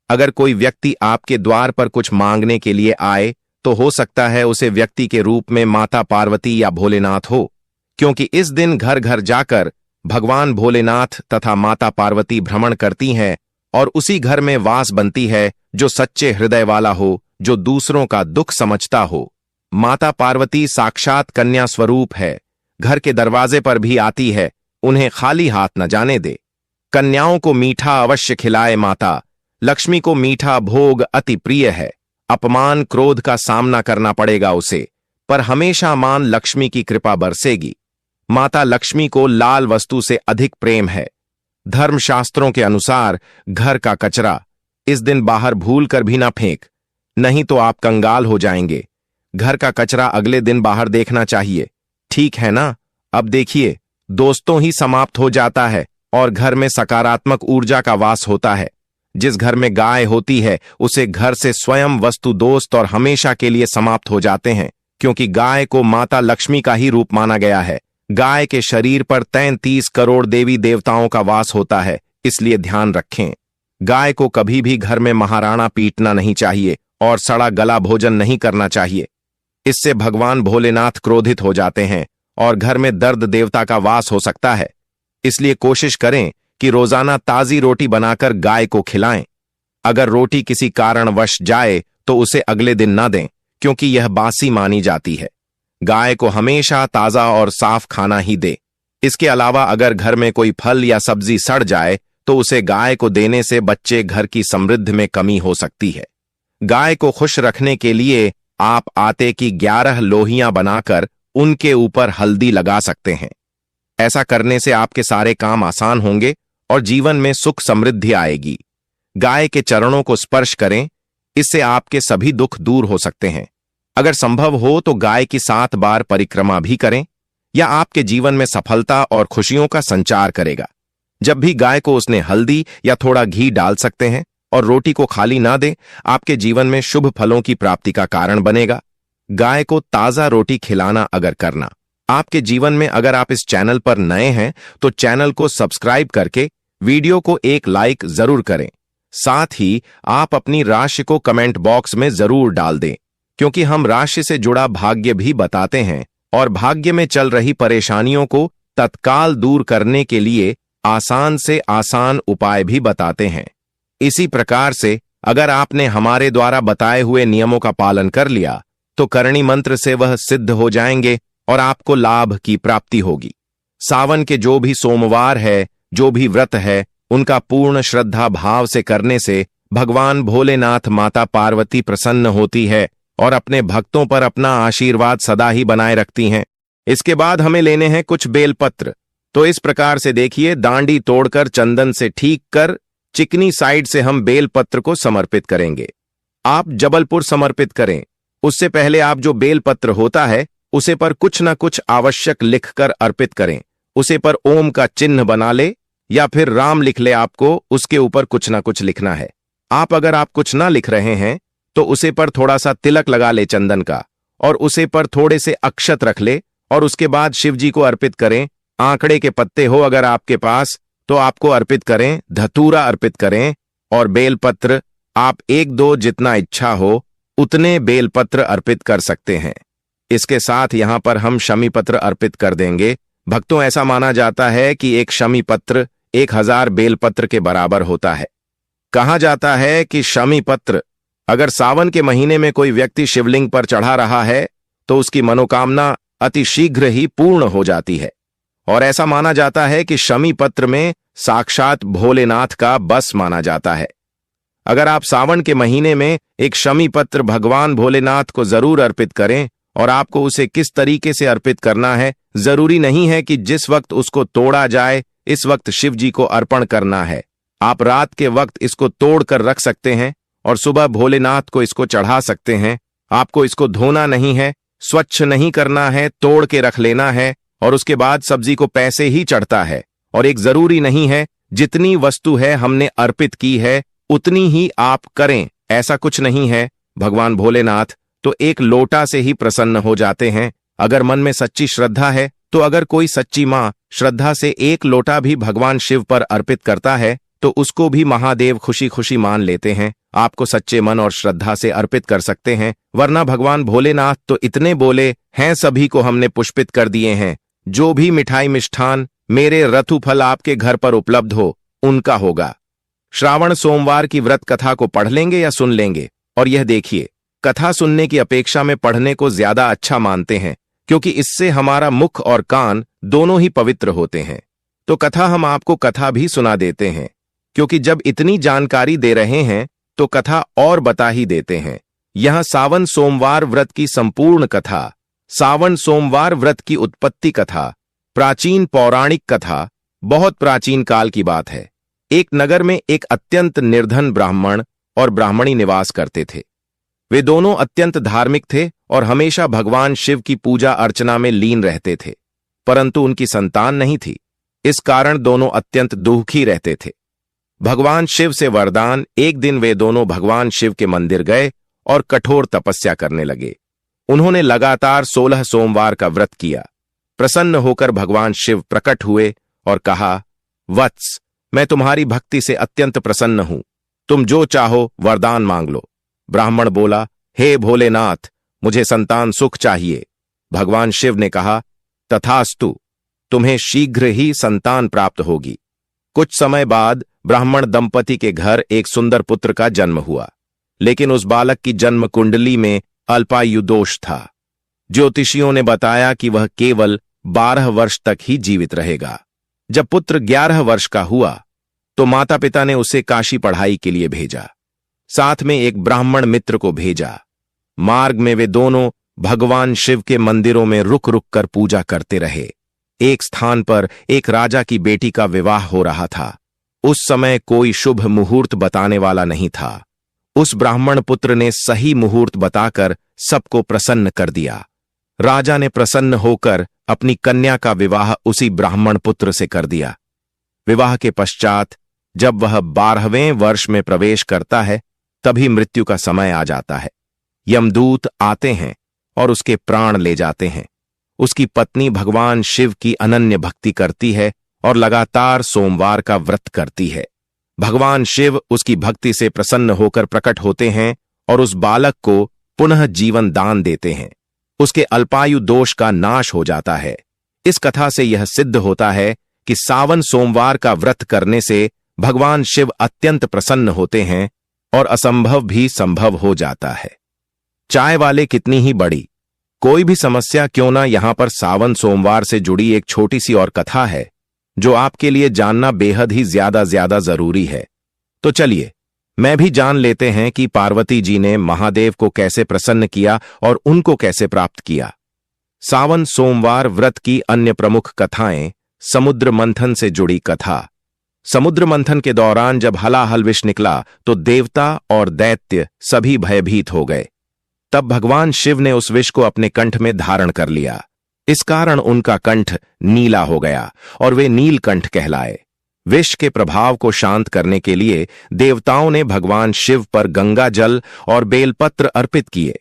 अगर कोई व्यक्ति आपके द्वार पर कुछ मांगने के लिए आए तो हो सकता है उसे व्यक्ति के रूप में माता पार्वती या भोलेनाथ हो, क्योंकि इस दिन घर घर जाकर भगवान भोलेनाथ तथा माता पार्वती भ्रमण करती हैं और उसी घर में वास बनती है जो सच्चे हृदय वाला हो, जो दूसरों का दुख समझता हो। माता पार्वती साक्षात कन्या स्वरूप है। घर के दरवाजे पर भी आती है। उन्हें खाली हाथ न जाने दे। कन्याओं को मीठा अवश्य खिलाए माता। लक्ष्मी को मीठा भोग अति प्रिय है। अपमान क्रोध का सामना करना पड़ेगा उसे, पर हमेशा मान लक्ष्मी की कृपा बरसेगी। माता लक्ष्मी को लाल वस्तु से अधिक प्रेम है। धर्मशास्त्रों के अनुसार घर का कचरा इस दिन बाहर भूल कर भी ना फेंक, नहीं तो आप कंगाल हो जाएंगे। घर का कचरा अगले दिन बाहर देखना चाहिए, ठीक है ना? अब देखिए, दोस्तों ही समाप्त हो जाता है और घर में सकारात्मक ऊर्जा का वास होता है। जिस घर में गाय होती है उसे घर से स्वयं वस्तु दोस्त और हमेशा के लिए समाप्त हो जाते हैं, क्योंकि गाय को माता लक्ष्मी का ही रूप माना गया है। गाय के शरीर पर 33 करोड़ देवी देवताओं का वास होता है, इसलिए ध्यान रखें। गाय को कभी भी घर में महाराणा पीटना नहीं चाहिए और सड़ा गला भोजन नहीं करना चाहिए। इससे भगवान भोलेनाथ क्रोधित हो जाते हैं और घर में दर्द देवता का वास हो सकता है। इसलिए कोशिश करें कि रोजाना ताजी रोटी बनाकर गाय को खिलाएं। अगर रोटी किसी कारणवश जाए तो उसे अगले दिन ना दें, क्योंकि यह बासी मानी जाती है। गाय को हमेशा ताजा और साफ खाना ही दे। इसके अलावा अगर घर में कोई फल या सब्जी सड़ जाए तो उसे गाय को देने से बच्चे घर की समृद्धि में कमी हो सकती है। गाय को खुश रखने के लिए आप आटे की 11 लोहियां बनाकर उनके ऊपर हल्दी लगा सकते हैं। ऐसा करने से आपके सारे काम आसान होंगे और जीवन में सुख समृद्धि आएगी। गाय के चरणों को स्पर्श करें, इससे आपके सभी दुख दूर हो सकते हैं। अगर संभव हो तो गाय की 7 बार परिक्रमा भी करें, या आपके जीवन में सफलता और खुशियों का संचार करेगा। जब भी गाय को उसने हल्दी या थोड़ा घी डाल सकते हैं और रोटी को खाली ना दें, आपके जीवन में शुभ फलों की प्राप्ति का कारण बनेगा। गाय को ताजा रोटी खिलाना अगर करना आपके जीवन में, अगर आप इस चैनल पर नए हैं तो चैनल को सब्सक्राइब करके वीडियो को एक लाइक जरूर करें। साथ ही आप अपनी राशि को कमेंट बॉक्स में जरूर डाल दें, क्योंकि हम राशि से जुड़ा भाग्य भी बताते हैं और भाग्य में चल रही परेशानियों को तत्काल दूर करने के लिए आसान से आसान उपाय भी बताते हैं। इसी प्रकार से अगर आपने हमारे द्वारा बताए हुए नियमों का पालन कर लिया तो करणी मंत्र से वह सिद्ध हो जाएंगे और आपको लाभ की प्राप्ति होगी। सावन के जो भी सोमवार है, जो भी व्रत है, उनका पूर्ण श्रद्धा भाव से करने से भगवान भोलेनाथ माता पार्वती प्रसन्न होती है और अपने भक्तों पर अपना आशीर्वाद सदा ही बनाए रखती हैं। इसके बाद हमें लेने हैं कुछ बेलपत्र। तो इस प्रकार से देखिए, दांडी तोड़कर चंदन से ठीक कर चिकनी साइड से हम बेलपत्र को समर्पित करेंगे। आप जबलपुर समर्पित करें, उससे पहले आप जो बेलपत्र होता है उसे पर कुछ न कुछ आवश्यक लिखकर अर्पित करें। उसे पर ओम का चिन्ह बना ले या फिर राम लिख ले, आपको उसके ऊपर कुछ ना कुछ लिखना है। अगर आप कुछ ना लिख रहे हैं तो उसे पर थोड़ा सा तिलक लगा ले चंदन का और उसे पर थोड़े से अक्षत रख ले और उसके बाद शिव जी को अर्पित करें। आंकड़े के पत्ते हो अगर आपके पास तो आपको अर्पित करें, धतूरा अर्पित करें और बेलपत्र आप 1-2 जितना इच्छा हो उतने बेलपत्र अर्पित कर सकते हैं। इसके साथ यहां पर हम शमी पत्र अर्पित कर देंगे। भक्तों, ऐसा माना जाता है कि एक शमी पत्र 1000 बेलपत्र के बराबर होता है। कहा जाता है कि शमी पत्र अगर सावन के महीने में कोई व्यक्ति शिवलिंग पर चढ़ा रहा है तो उसकी मनोकामना अति शीघ्र ही पूर्ण हो जाती है और ऐसा माना जाता है कि शमी पत्र में साक्षात भोलेनाथ का बस माना जाता है। अगर आप सावन के महीने में एक शमी पत्र भगवान भोलेनाथ को जरूर अर्पित करें और आपको उसे किस तरीके से अर्पित करना है, जरूरी नहीं है कि जिस वक्त उसको तोड़ा जाए इस वक्त शिव जी को अर्पण करना है। आप रात के वक्त इसको तोड़ कर रख सकते हैं और सुबह भोलेनाथ को इसको चढ़ा सकते हैं। आपको इसको धोना नहीं है, स्वच्छ नहीं करना है, तोड़ के रख लेना है और उसके बाद सब्जी को पैसे ही चढ़ता है। और एक जरूरी नहीं है जितनी वस्तु है हमने अर्पित की है उतनी ही आप करें, ऐसा कुछ नहीं है। भगवान भोलेनाथ तो एक लोटा से ही प्रसन्न हो जाते हैं। अगर मन में सच्ची श्रद्धा है तो अगर कोई सच्ची मां श्रद्धा से 1 लोटा भी भगवान शिव पर अर्पित करता है तो उसको भी महादेव खुशी खुशी मान लेते हैं। आपको सच्चे मन और श्रद्धा से अर्पित कर सकते हैं, वरना भगवान भोलेनाथ तो इतने बोले हैं, सभी को हमने पुष्पित कर दिए हैं। जो भी मिठाई मिष्ठान मेरे रथु फल आपके घर पर उपलब्ध हो उनका होगा। श्रावण सोमवार की व्रत कथा को पढ़ लेंगे या सुन लेंगे? और यह देखिए, कथा सुनने की अपेक्षा में पढ़ने को ज्यादा अच्छा मानते हैं क्योंकि इससे हमारा मुख और कान दोनों ही पवित्र होते हैं। तो कथा हम आपको कथा भी सुना देते हैं क्योंकि जब इतनी जानकारी दे रहे हैं तो कथा और बता ही देते हैं। यह सावन सोमवार व्रत की संपूर्ण कथा, सावन सोमवार व्रत की उत्पत्ति कथा, प्राचीन पौराणिक कथा, बहुत प्राचीन काल की बात है। एक नगर में एक अत्यंत निर्धन ब्राह्मण और ब्राह्मणी निवास करते थे। वे दोनों अत्यंत धार्मिक थे और हमेशा भगवान शिव की पूजा अर्चना में लीन रहते थे, परंतु उनकी संतान नहीं थी। इस कारण दोनों अत्यंत दुखी रहते थे। भगवान शिव से वरदान, एक दिन वे दोनों भगवान शिव के मंदिर गए और कठोर तपस्या करने लगे। उन्होंने लगातार 16 सोमवार का व्रत किया। प्रसन्न होकर भगवान शिव प्रकट हुए और कहा, वत्स, मैं तुम्हारी भक्ति से अत्यंत प्रसन्न हूं, तुम जो चाहो वरदान मांग लो। ब्राह्मण बोला, हे भोलेनाथ, मुझे संतान सुख चाहिए। भगवान शिव ने कहा, तथास्तु, तुम्हें शीघ्र ही संतान प्राप्त होगी। कुछ समय बाद ब्राह्मण दंपति के घर एक सुंदर पुत्र का जन्म हुआ, लेकिन उस बालक की जन्म कुंडली में अल्पायु दोष था। ज्योतिषियों ने बताया कि वह केवल 12 वर्ष तक ही जीवित रहेगा। जब पुत्र 11 वर्ष का हुआ तो माता पिता ने उसे काशी पढ़ाई के लिए भेजा। साथ में एक ब्राह्मण मित्र को भेजा। मार्ग में वे दोनों भगवान शिव के मंदिरों में रुक रुक कर पूजा करते रहे। एक स्थान पर एक राजा की बेटी का विवाह हो रहा था। उस समय कोई शुभ मुहूर्त बताने वाला नहीं था। उस ब्राह्मण पुत्र ने सही मुहूर्त बताकर सबको प्रसन्न कर दिया। राजा ने प्रसन्न होकर अपनी कन्या का विवाह उसी ब्राह्मण पुत्र से कर दिया। विवाह के पश्चात जब वह 12वें वर्ष में प्रवेश करता है तभी मृत्यु का समय आ जाता है। यमदूत आते हैं और उसके प्राण ले जाते हैं। उसकी पत्नी भगवान शिव की अनन्य भक्ति करती है और लगातार सोमवार का व्रत करती है। भगवान शिव उसकी भक्ति से प्रसन्न होकर प्रकट होते हैं और उस बालक को पुनः जीवन दान देते हैं। उसके अल्पायु दोष का नाश हो जाता है। इस कथा से यह सिद्ध होता है कि सावन सोमवार का व्रत करने से भगवान शिव अत्यंत प्रसन्न होते हैं और असंभव भी संभव हो जाता है। चाय वाले कितनी ही बड़ी कोई भी समस्या क्यों ना, यहां पर सावन सोमवार से जुड़ी एक छोटी सी और कथा है जो आपके लिए जानना बेहद ही ज्यादा जरूरी है। तो चलिए मैं भी जान लेते हैं कि पार्वती जी ने महादेव को कैसे प्रसन्न किया और उनको कैसे प्राप्त किया। सावन सोमवार व्रत की अन्य प्रमुख कथाएं। समुद्र मंथन से जुड़ी कथा। समुद्र मंथन के दौरान जब हलाहल विष निकला तो देवता और दैत्य सभी भयभीत हो गए। तब भगवान शिव ने उस विष को अपने कंठ में धारण कर लिया। इस कारण उनका कंठ नीला हो गया और वे नीलकंठ कहलाए। विष के प्रभाव को शांत करने के लिए देवताओं ने भगवान शिव पर गंगा जल और बेलपत्र अर्पित किए।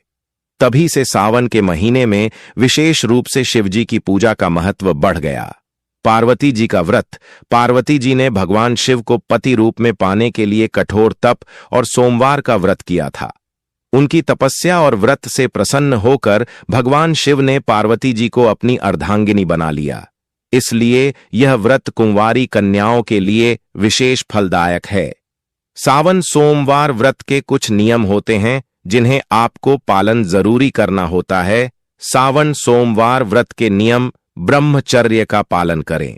तभी से सावन के महीने में विशेष रूप से शिवजी की पूजा का महत्व बढ़ गया। पार्वती जी का व्रत। पार्वती जी ने भगवान शिव को पति रूप में पाने के लिए कठोर तप और सोमवार का व्रत किया था। उनकी तपस्या और व्रत से प्रसन्न होकर भगवान शिव ने पार्वती जी को अपनी अर्धांगिनी बना लिया। इसलिए यह व्रत कुंवारी कन्याओं के लिए विशेष फलदायक है। सावन सोमवार व्रत के कुछ नियम होते हैं जिन्हें आपको पालन जरूरी करना होता है। सावन सोमवार व्रत के नियम। ब्रह्मचर्य का पालन करें।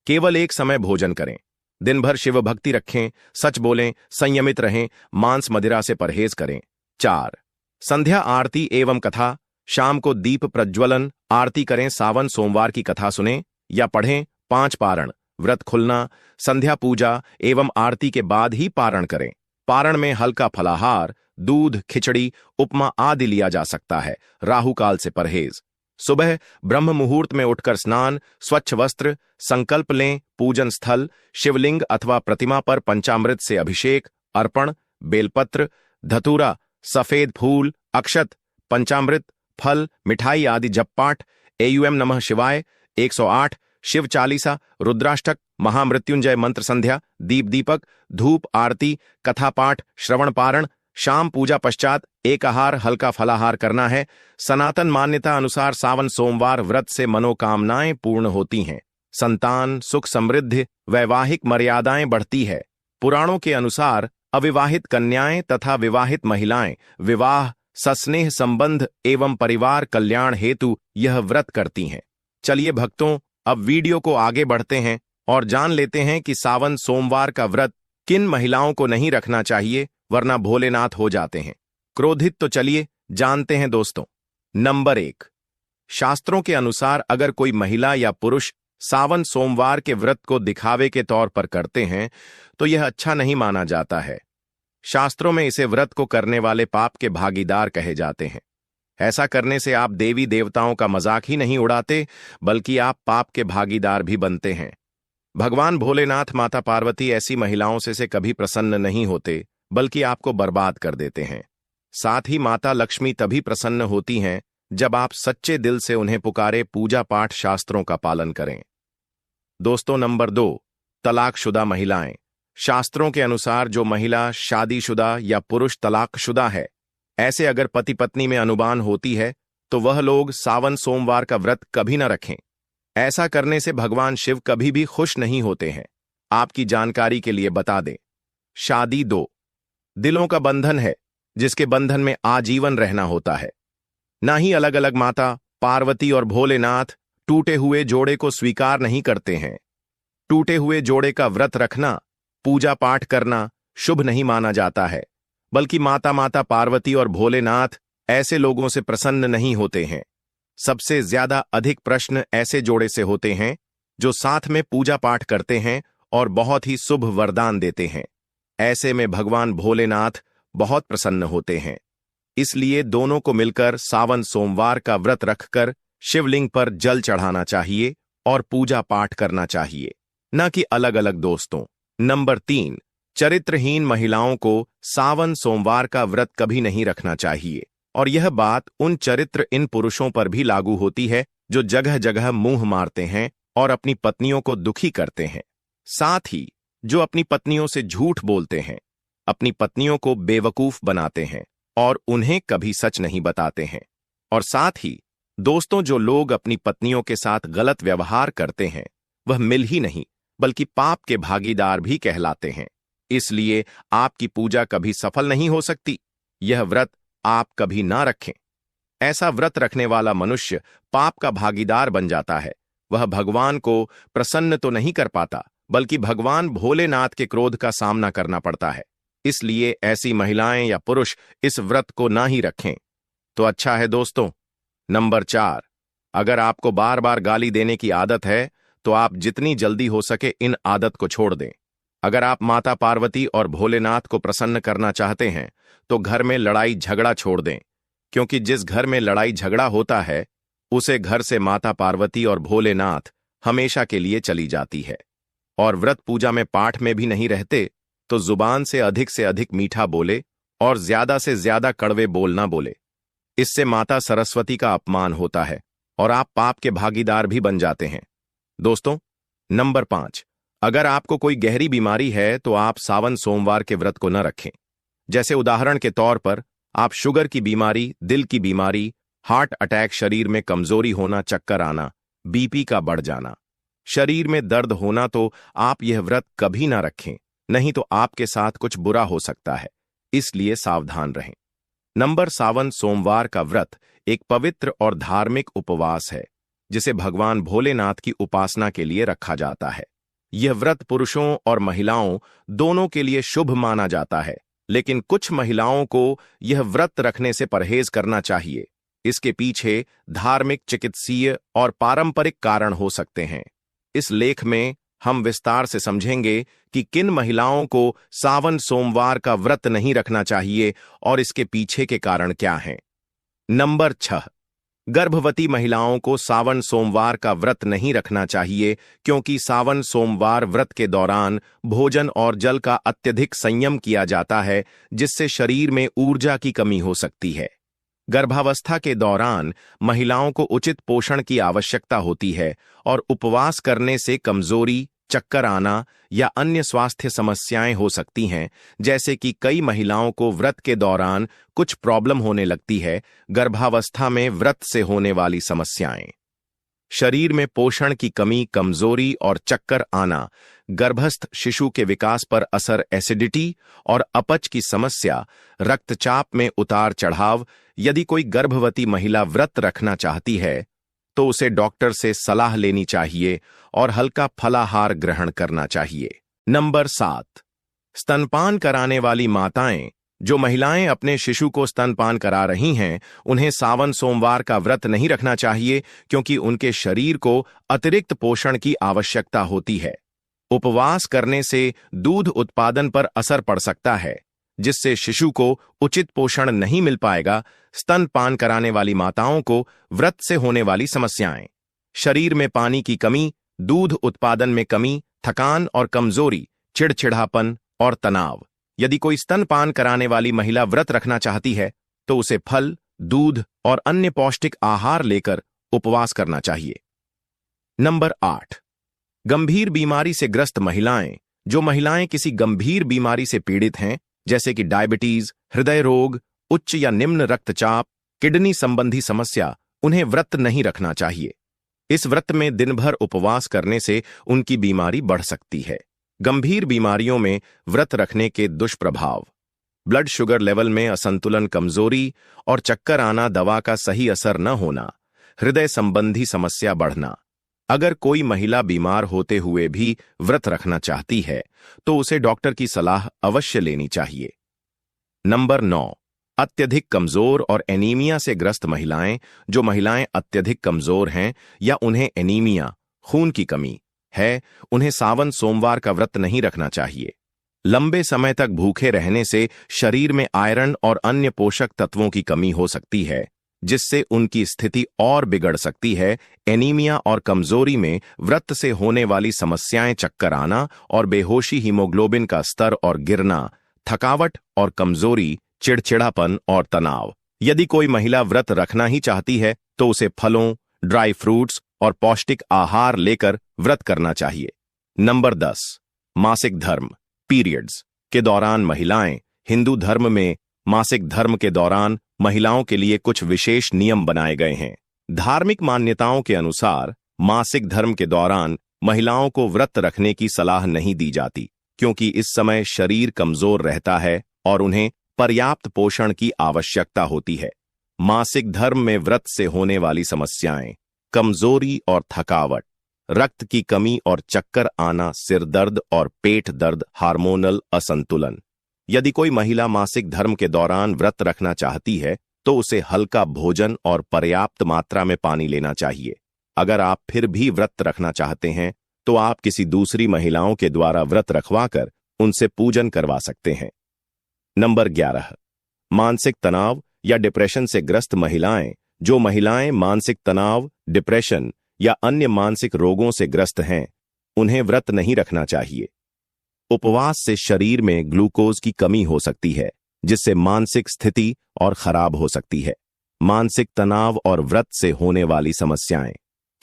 केवल एक समय भोजन करें। दिन भर शिव भक्ति रखें, सच बोलें, संयमित रहें, मांस मदिरा से परहेज करें। 4. संध्या आरती एवं कथा। शाम को दीप प्रज्वलन आरती करें। सावन सोमवार की कथा सुनें या पढ़ें। 5. पारण। व्रत खुलना संध्या पूजा एवं आरती के बाद ही पारण करें। पारण में हल्का फलाहार, दूध, खिचड़ी, उपमा आदि लिया जा सकता है। राहु काल से परहेज। सुबह ब्रह्म मुहूर्त में उठकर स्नान, स्वच्छ वस्त्र, संकल्प लें। पूजन स्थल शिवलिंग अथवा प्रतिमा पर पंचामृत से अभिषेक, अर्पण, बेलपत्र, धतूरा, सफेद फूल, अक्षत, पंचामृत, फल, मिठाई आदि जप पाठ। एयूएम नमः शिवाय 108, शिव चालीसा, रुद्राष्टक, महामृत्युंजय मंत्र संध्या, दीप दीपक, धूप आरती, कथा पाठ, श्रवण पारण। शाम पूजा पश्चात एक आहार, हल्का फलाहार करना है। सनातन मान्यता अनुसार सावन सोमवार व्रत से मनोकामनाएं पूर्ण होती हैं। संतान, सुख, समृद्धि, वैवाहिक मर्यादाएं बढ़ती है। पुराणों के अनुसार अविवाहित कन्याएं तथा विवाहित महिलाएं विवाह, सस्नेह संबंध एवं परिवार कल्याण हेतु यह व्रत करती हैं। चलिए भक्तों, अब वीडियो को आगे बढ़ते हैं और जान लेते हैं कि सावन सोमवार का व्रत किन महिलाओं को नहीं रखना चाहिए, वरना भोलेनाथ हो जाते हैं क्रोधित। तो चलिए जानते हैं दोस्तों। नंबर 1। शास्त्रों के अनुसार अगर कोई महिला या पुरुष सावन सोमवार के व्रत को दिखावे के तौर पर करते हैं तो यह अच्छा नहीं माना जाता है। शास्त्रों में इसे व्रत को करने वाले पाप के भागीदार कहे जाते हैं। ऐसा करने से आप देवी देवताओं का मजाक ही नहीं उड़ाते, बल्कि आप पाप के भागीदार भी बनते हैं। भगवान भोलेनाथ, माता पार्वती ऐसी महिलाओं से कभी प्रसन्न नहीं होते, बल्कि आपको बर्बाद कर देते हैं। साथ ही माता लक्ष्मी तभी प्रसन्न होती हैं जब आप सच्चे दिल से उन्हें पुकारे, पूजा पाठ, शास्त्रों का पालन करें। दोस्तों नंबर 2। तलाकशुदा महिलाएं। शास्त्रों के अनुसार जो महिला शादीशुदा या पुरुष तलाकशुदा है, ऐसे अगर पति पत्नी में अनुबान होती है तो वह लोग सावन सोमवार का व्रत कभी न रखें। ऐसा करने से भगवान शिव कभी भी खुश नहीं होते हैं। आपकी जानकारी के लिए बता दें, शादी 2 दिलों का बंधन है जिसके बंधन में आजीवन रहना होता है। ना ही अलग अलग माता पार्वती और भोलेनाथ टूटे हुए जोड़े को स्वीकार नहीं करते हैं। टूटे हुए जोड़े का व्रत रखना, पूजा पाठ करना शुभ नहीं माना जाता है, बल्कि माता पार्वती और भोलेनाथ ऐसे लोगों से प्रसन्न नहीं होते हैं। सबसे ज्यादा अधिक प्रश्न ऐसे जोड़े से होते हैं जो साथ में पूजा पाठ करते हैं और बहुत ही शुभ वरदान देते हैं। ऐसे में भगवान भोलेनाथ बहुत प्रसन्न होते हैं। इसलिए दोनों को मिलकर सावन सोमवार का व्रत रखकर शिवलिंग पर जल चढ़ाना चाहिए और पूजा पाठ करना चाहिए, न कि अलग अलग। दोस्तों नंबर 3। चरित्रहीन महिलाओं को सावन सोमवार का व्रत कभी नहीं रखना चाहिए, और यह बात उन चरित्रहीन पुरुषों पर भी लागू होती है जो जगह जगह मुंह मारते हैं और अपनी पत्नियों को दुखी करते हैं। साथ ही जो अपनी पत्नियों से झूठ बोलते हैं, अपनी पत्नियों को बेवकूफ बनाते हैं और उन्हें कभी सच नहीं बताते हैं। और साथ ही दोस्तों, जो लोग अपनी पत्नियों के साथ गलत व्यवहार करते हैं वह मिल ही नहीं बल्कि पाप के भागीदार भी कहलाते हैं। इसलिए आपकी पूजा कभी सफल नहीं हो सकती। यह व्रत आप कभी ना रखें। ऐसा व्रत रखने वाला मनुष्य पाप का भागीदार बन जाता है। वह भगवान को प्रसन्न तो नहीं कर पाता बल्कि भगवान भोलेनाथ के क्रोध का सामना करना पड़ता है। इसलिए ऐसी महिलाएं या पुरुष इस व्रत को ना ही रखें तो अच्छा है। दोस्तों, नंबर 4, अगर आपको बार बार गाली देने की आदत है तो आप जितनी जल्दी हो सके इन आदत को छोड़ दें। अगर आप माता पार्वती और भोलेनाथ को प्रसन्न करना चाहते हैं तो घर में लड़ाई झगड़ा छोड़ दें, क्योंकि जिस घर में लड़ाई झगड़ा होता है उसे घर से माता पार्वती और भोलेनाथ हमेशा के लिए चली जाती है। और व्रत पूजा में पाठ में भी नहीं रहते तो जुबान से अधिक मीठा बोले और ज्यादा से ज्यादा कड़वे बोल ना बोले। इससे माता सरस्वती का अपमान होता है और आप पाप के भागीदार भी बन जाते हैं। दोस्तों, नंबर 5, अगर आपको कोई गहरी बीमारी है तो आप सावन सोमवार के व्रत को न रखें। जैसे उदाहरण के तौर पर आप शुगर की बीमारी, दिल की बीमारी, हार्ट अटैक, शरीर में कमजोरी होना, चक्कर आना, बीपी का बढ़ जाना, शरीर में दर्द होना, तो आप यह व्रत कभी ना रखें, नहीं तो आपके साथ कुछ बुरा हो सकता है। इसलिए सावधान रहें। नंबर सावन सोमवार का व्रत एक पवित्र और धार्मिक उपवास है जिसे भगवान भोलेनाथ की उपासना के लिए रखा जाता है। यह व्रत पुरुषों और महिलाओं दोनों के लिए शुभ माना जाता है, लेकिन कुछ महिलाओं को यह व्रत रखने से परहेज करना चाहिए। इसके पीछे धार्मिक, चिकित्सीय और पारंपरिक कारण हो सकते हैं। इस लेख में हम विस्तार से समझेंगे कि किन महिलाओं को सावन सोमवार का व्रत नहीं रखना चाहिए और इसके पीछे के कारण क्या हैं। नंबर 6, गर्भवती महिलाओं को सावन सोमवार का व्रत नहीं रखना चाहिए, क्योंकि सावन सोमवार व्रत के दौरान भोजन और जल का अत्यधिक संयम किया जाता है, जिससे शरीर में ऊर्जा की कमी हो सकती है। गर्भावस्था के दौरान महिलाओं को उचित पोषण की आवश्यकता होती है और उपवास करने से कमजोरी, चक्कर आना या अन्य स्वास्थ्य समस्याएं हो सकती हैं, जैसे कि कई महिलाओं को व्रत के दौरान कुछ प्रॉब्लम होने लगती है। गर्भावस्था में व्रत से होने वाली समस्याएं: शरीर में पोषण की कमी, कमजोरी और चक्कर आना, गर्भस्थ शिशु के विकास पर असर, एसिडिटी और अपच की समस्या, रक्तचाप में उतार चढ़ाव। यदि कोई गर्भवती महिला व्रत रखना चाहती है तो उसे डॉक्टर से सलाह लेनी चाहिए और हल्का फलाहार ग्रहण करना चाहिए। नंबर 7, स्तनपान कराने वाली माताएं। जो महिलाएं अपने शिशु को स्तनपान करा रही हैं, उन्हें सावन सोमवार का व्रत नहीं रखना चाहिए, क्योंकि उनके शरीर को अतिरिक्त पोषण की आवश्यकता होती है। उपवास करने से दूध उत्पादन पर असर पड़ सकता है, जिससे शिशु को उचित पोषण नहीं मिल पाएगा। स्तनपान कराने वाली माताओं को व्रत से होने वाली समस्याएं: शरीर में पानी की कमी, दूध उत्पादन में कमी, थकान और कमजोरी, चिड़चिड़ापन और तनाव। यदि कोई स्तनपान कराने वाली महिला व्रत रखना चाहती है तो उसे फल, दूध और अन्य पौष्टिक आहार लेकर उपवास करना चाहिए। नंबर 8, गंभीर बीमारी से ग्रस्त महिलाएं। जो महिलाएं किसी गंभीर बीमारी से पीड़ित हैं, जैसे कि डायबिटीज, हृदय रोग, उच्च या निम्न रक्तचाप, किडनी संबंधी समस्या, उन्हें व्रत नहीं रखना चाहिए। इस व्रत में दिन भर उपवास करने से उनकी बीमारी बढ़ सकती है। गंभीर बीमारियों में व्रत रखने के दुष्प्रभाव: ब्लड शुगर लेवल में असंतुलन, कमजोरी और चक्कर आना, दवा का सही असर न होना, हृदय संबंधी समस्या बढ़ना। अगर कोई महिला बीमार होते हुए भी व्रत रखना चाहती है तो उसे डॉक्टर की सलाह अवश्य लेनी चाहिए। नंबर 9, अत्यधिक कमजोर और एनीमिया से ग्रस्त महिलाएं। जो महिलाएं अत्यधिक कमजोर हैं या उन्हें एनीमिया, खून की कमी है, उन्हें सावन सोमवार का व्रत नहीं रखना चाहिए। लंबे समय तक भूखे रहने से शरीर में आयरन और अन्य पोषक तत्वों की कमी हो सकती है, जिससे उनकी स्थिति और बिगड़ सकती है। एनीमिया और कमजोरी में व्रत से होने वाली समस्याएं: चक्कर आना और बेहोशी, हीमोग्लोबिन का स्तर और गिरना, थकावट और कमजोरी, चिड़चिड़ापन और तनाव। यदि कोई महिला व्रत रखना ही चाहती है तो उसे फलों, ड्राई फ्रूट्स और पौष्टिक आहार लेकर व्रत करना चाहिए। नंबर 10, मासिक धर्म, पीरियड्स के दौरान महिलाएं। हिंदू धर्म में मासिक धर्म के दौरान महिलाओं के लिए कुछ विशेष नियम बनाए गए हैं। धार्मिक मान्यताओं के अनुसार मासिक धर्म के दौरान महिलाओं को व्रत रखने की सलाह नहीं दी जाती, क्योंकि इस समय शरीर कमजोर रहता है और उन्हें पर्याप्त पोषण की आवश्यकता होती है। मासिक धर्म में व्रत से होने वाली समस्याएं: कमजोरी और थकावट, रक्त की कमी और चक्कर आना, सिर दर्द और पेट दर्द, हार्मोनल असंतुलन। यदि कोई महिला मासिक धर्म के दौरान व्रत रखना चाहती है तो उसे हल्का भोजन और पर्याप्त मात्रा में पानी लेना चाहिए। अगर आप फिर भी व्रत रखना चाहते हैं तो आप किसी दूसरी महिलाओं के द्वारा व्रत रखवाकर उनसे पूजन करवा सकते हैं। नंबर 11, मानसिक तनाव या डिप्रेशन से ग्रस्त महिलाएं। जो महिलाएं मानसिक तनाव, डिप्रेशन या अन्य मानसिक रोगों से ग्रस्त हैं, उन्हें व्रत नहीं रखना चाहिए। उपवास से शरीर में ग्लूकोज की कमी हो सकती है, जिससे मानसिक स्थिति और खराब हो सकती है। मानसिक तनाव और व्रत से होने वाली समस्याएं: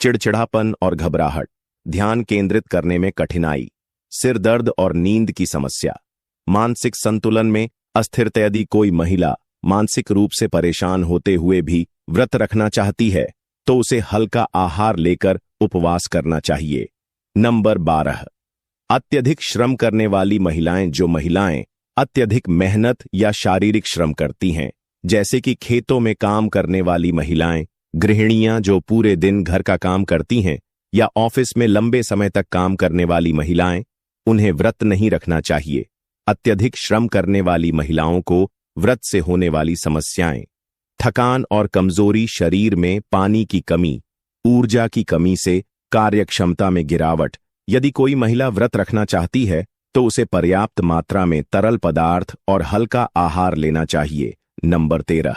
चिड़चिड़ापन और घबराहट, ध्यान केंद्रित करने में कठिनाई, सिर दर्द और नींद की समस्या, मानसिक संतुलन में अस्थिरता। यदि कोई महिला मानसिक रूप से परेशान होते हुए भी व्रत रखना चाहती है तो उसे हल्का आहार लेकर उपवास करना चाहिए। नंबर 12, अत्यधिक श्रम करने वाली महिलाएं। जो महिलाएं अत्यधिक मेहनत या शारीरिक श्रम करती हैं, जैसे कि खेतों में काम करने वाली महिलाएं, गृहिणियां जो पूरे दिन घर का काम करती हैं, या ऑफिस में लंबे समय तक काम करने वाली महिलाएं, उन्हें व्रत नहीं रखना चाहिए। अत्यधिक श्रम करने वाली महिलाओं को व्रत से होने वाली समस्याएं: थकान और कमजोरी, शरीर में पानी की कमी, ऊर्जा की कमी से कार्यक्षमता में गिरावट। यदि कोई महिला व्रत रखना चाहती है तो उसे पर्याप्त मात्रा में तरल पदार्थ और हल्का आहार लेना चाहिए। नंबर 13,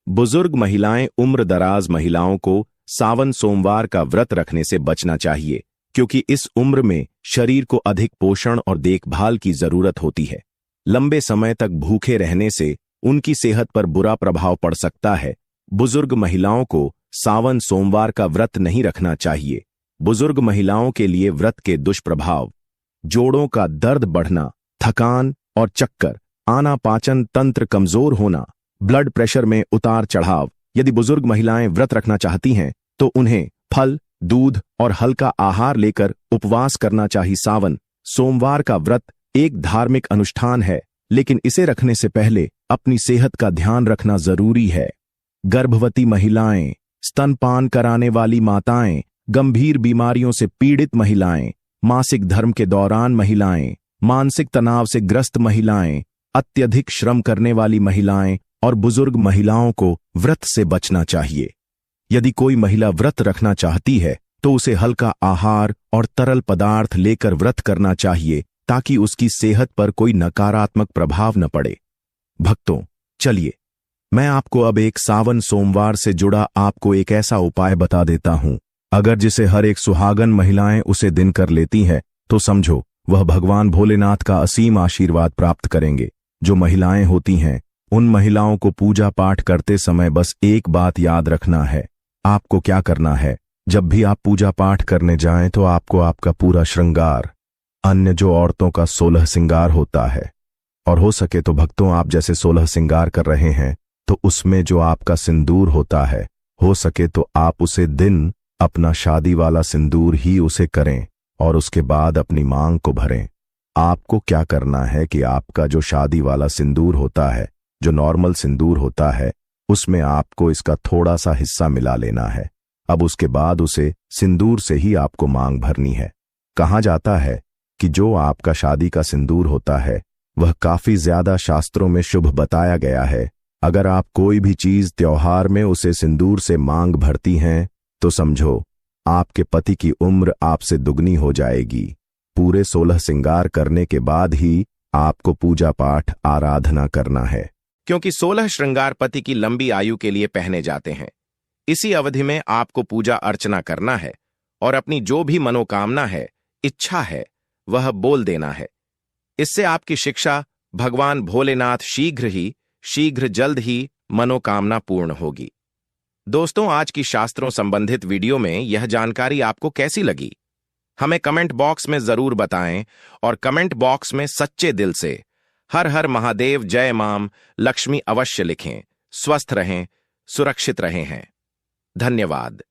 बुजुर्ग महिलाएं। उम्र दराज महिलाओं को सावन सोमवार का व्रत रखने से बचना चाहिए, क्योंकि इस उम्र में शरीर को अधिक पोषण और देखभाल की जरूरत होती है। लंबे समय तक भूखे रहने से उनकी सेहत पर बुरा प्रभाव पड़ सकता है। बुजुर्ग महिलाओं को सावन सोमवार का व्रत नहीं रखना चाहिए। बुजुर्ग महिलाओं के लिए व्रत के दुष्प्रभाव: जोड़ों का दर्द बढ़ना, थकान और चक्कर आना, पाचन तंत्र कमजोर होना, ब्लड प्रेशर में उतार चढ़ाव। यदि बुजुर्ग महिलाएं व्रत रखना चाहती हैं तो उन्हें फल, दूध और हल्का आहार लेकर उपवास करना चाहिए। सावन सोमवार का व्रत एक धार्मिक अनुष्ठान है, लेकिन इसे रखने से पहले अपनी सेहत का ध्यान रखना जरूरी है। गर्भवती महिलाएं, स्तनपान कराने वाली माताएं, गंभीर बीमारियों से पीड़ित महिलाएं, मासिक धर्म के दौरान महिलाएं, मानसिक तनाव से ग्रस्त महिलाएं, अत्यधिक श्रम करने वाली महिलाएं और बुजुर्ग महिलाओं को व्रत से बचना चाहिए। यदि कोई महिला व्रत रखना चाहती है तो उसे हल्का आहार और तरल पदार्थ लेकर व्रत करना चाहिए, ताकि उसकी सेहत पर कोई नकारात्मक प्रभाव न पड़े। भक्तों, चलिए मैं आपको अब एक सावन सोमवार से जुड़ा आपको एक ऐसा उपाय बता देता हूं। अगर जिसे हर एक सुहागन महिलाएं उसे दिन कर लेती है तो समझो वह भगवान भोलेनाथ का असीम आशीर्वाद प्राप्त करेंगे। जो महिलाएं होती हैं, उन महिलाओं को पूजा पाठ करते समय बस एक बात याद रखना है। आपको क्या करना है, जब भी आप पूजा पाठ करने जाएं तो आपको आपका पूरा श्रृंगार, अन्य जो औरतों का 16 श्रृंगार होता है, और हो सके तो भक्तों आप जैसे 16 श्रृंगार कर रहे हैं तो उसमें जो आपका सिंदूर होता है, हो सके तो आप उसे दिन अपना शादी वाला सिंदूर ही उसे करें और उसके बाद अपनी मांग को भरें। आपको क्या करना है कि आपका जो शादी वाला सिंदूर होता है, जो नॉर्मल सिंदूर होता है, उसमें आपको इसका थोड़ा सा हिस्सा मिला लेना है। अब उसके बाद उसे सिंदूर से ही आपको मांग भरनी है। कहा जाता है कि जो आपका शादी का सिंदूर होता है वह काफी ज्यादा शास्त्रों में शुभ बताया गया है। अगर आप कोई भी चीज त्योहार में उसे सिंदूर से मांग भरती हैं तो समझो आपके पति की उम्र आपसे दुगनी हो जाएगी। पूरे 16 श्रृंगार करने के बाद ही आपको पूजा पाठ आराधना करना है, क्योंकि 16 श्रृंगार पति की लंबी आयु के लिए पहने जाते हैं। इसी अवधि में आपको पूजा अर्चना करना है और अपनी जो भी मनोकामना है, इच्छा है, वह बोल देना है। इससे आपकी शिक्षा भगवान भोलेनाथ शीघ्र जल्द ही मनोकामना पूर्ण होगी। दोस्तों, आज की शास्त्रों संबंधित वीडियो में यह जानकारी आपको कैसी लगी, हमें कमेंट बॉक्स में जरूर बताएं और कमेंट बॉक्स में सच्चे दिल से हर हर महादेव, जय मां लक्ष्मी अवश्य लिखें। स्वस्थ रहें, सुरक्षित रहें हैं। धन्यवाद।